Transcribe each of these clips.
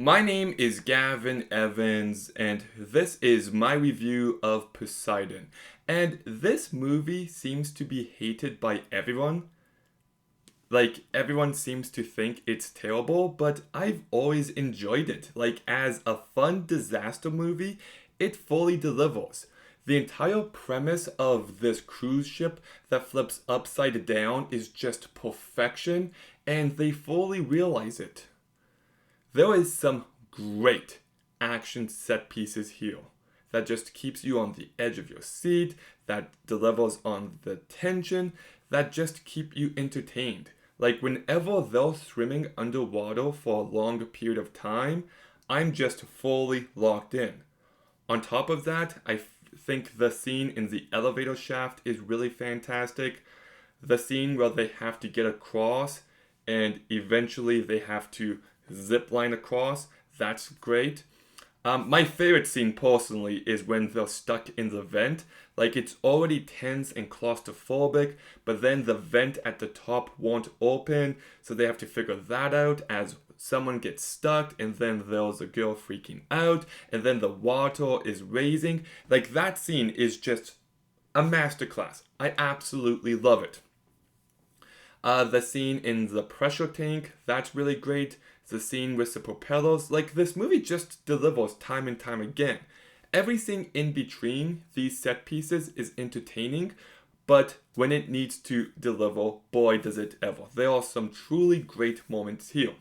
My name is Gavin Evans, and this is my review of Poseidon. And this movie seems to be hated by everyone. Like, everyone seems to think it's terrible, but I've always enjoyed it. Like, as a fun disaster movie, it fully delivers. The entire premise of this cruise ship that flips upside down is just perfection, and they fully realize it. There is some great action set pieces here that just keeps you on the edge of your seat, that delivers on the tension, that just keep you entertained. Like whenever they're swimming underwater for a long period of time, I'm just fully locked in. On top of that, think the scene in the elevator shaft is really fantastic. The scene where they have to get across and eventually they have to zip line across, that's great. My favorite scene personally is when they're stuck in the vent. Like it's already tense and claustrophobic, but then the vent at the top won't open, so they have to figure that out as someone gets stuck, and then there's a girl freaking out, and then the water is raising. Like that scene is just a masterclass. I absolutely love it. The scene in the pressure tank, that's really great. The scene with the propellers, like this movie just delivers time and time again. Everything in between these set pieces is entertaining, but when it needs to deliver, boy does it ever. There are some truly great moments here.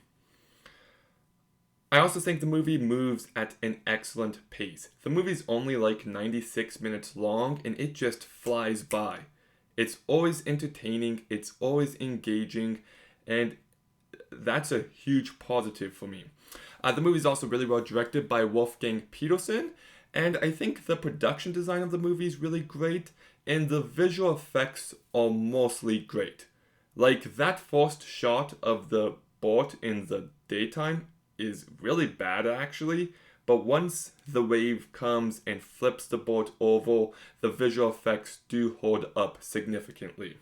I also think the movie moves at an excellent pace. The movie's only like 96 minutes long and it just flies by. It's always entertaining, it's always engaging, and that's a huge positive for me. The movie is also really well directed by Wolfgang Peterson, and I think the production design of the movie is really great, and the visual effects are mostly great. Like that first shot of the boat in the daytime is really bad actually, but once the wave comes and flips the boat over, the visual effects do hold up significantly.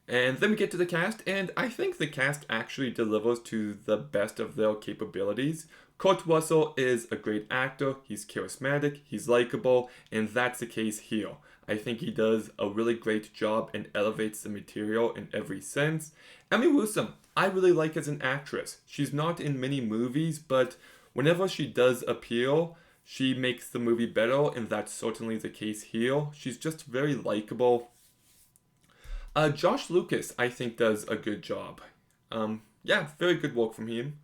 And then we get to the cast, and I think the cast actually delivers to the best of their capabilities. Kurt Russell is a great actor, he's charismatic, he's likable, and that's the case here. I think he does a really great job and elevates the material in every sense. Emmy Rossum, I really like as an actress. She's not in many movies, but whenever she does appear, she makes the movie better, and that's certainly the case here. She's just very likable. Josh Lucas, I think, does a good job. Yeah, very good work from him.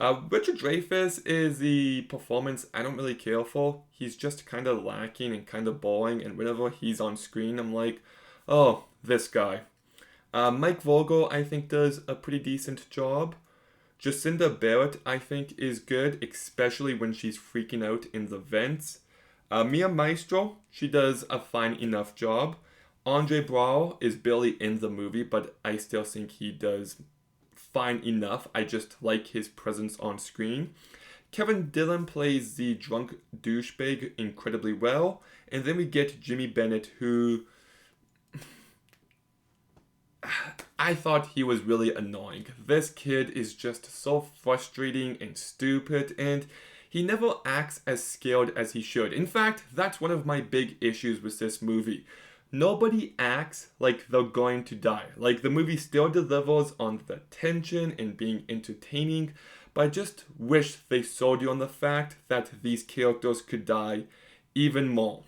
Richard Dreyfuss is the performance I don't really care for. He's just kind of lacking and kind of boring, and whenever he's on screen, I'm like, oh, this guy. Mike Vogel, I think, does a pretty decent job. Jacinda Barrett, I think, is good, especially when she's freaking out in the vents. Mia Maestro, she does a fine enough job. Andre Braugher is barely in the movie, but I still think he does fine enough. I just like his presence on screen. Kevin Dillon plays the drunk douchebag incredibly well. And then we get Jimmy Bennett, who I thought he was really annoying. This kid is just so frustrating and stupid, and he never acts as scared as he should. In fact, that's one of my big issues with this movie. Nobody acts like they're going to die. Like the movie still delivers on the tension and being entertaining, but I just wish they sold you on the fact that these characters could die even more.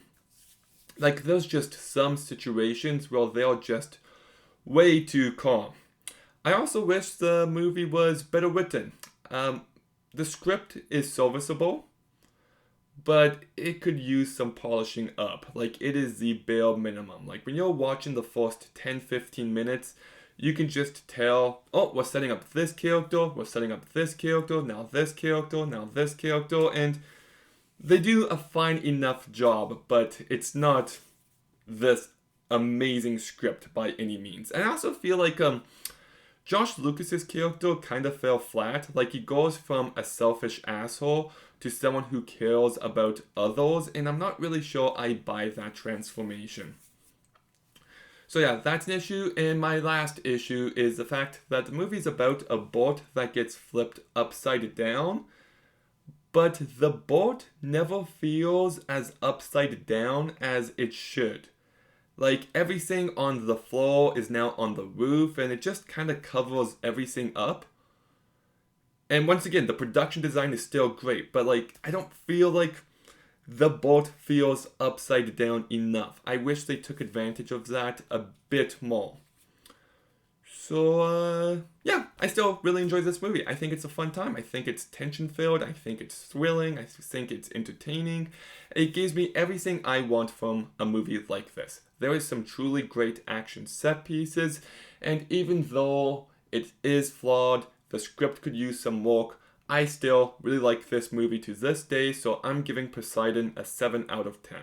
Like there's just some situations where they're just way too calm. I also wish the movie was better written. The script is serviceable, but it could use some polishing up. Like it is the bare minimum. Like when you're watching the first 10-15 minutes, you can just tell, oh, we're setting up this character, we're setting up this character, now this character, now this character, and they do a fine enough job, but it's not this amazing script by any means. And I also feel like Josh Lucas's character kind of fell flat. Like he goes from a selfish asshole to someone who cares about others, and I'm not really sure I buy that transformation. So yeah, that's an issue. And my last issue is the fact that the movie's about a boat that gets flipped upside down, but the boat never feels as upside down as it should. Like everything on the floor is now on the roof and it just kind of covers everything up. And once again, the production design is still great, but like I don't feel like the boat feels upside down enough. I wish they took advantage of that a bit more. So, yeah, I still really enjoy this movie. I think it's a fun time. I think it's tension filled. I think it's thrilling. I think it's entertaining. It gives me everything I want from a movie like this. There is some truly great action set pieces, and even though it is flawed, the script could use some work, I still really like this movie to this day, so I'm giving Poseidon a 7 out of 10.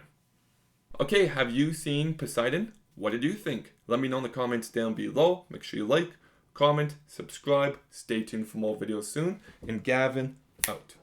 Okay, have you seen Poseidon? What did you think? Let me know in the comments down below. Make sure you like, comment, subscribe. Stay tuned for more videos soon. And Gavin, out.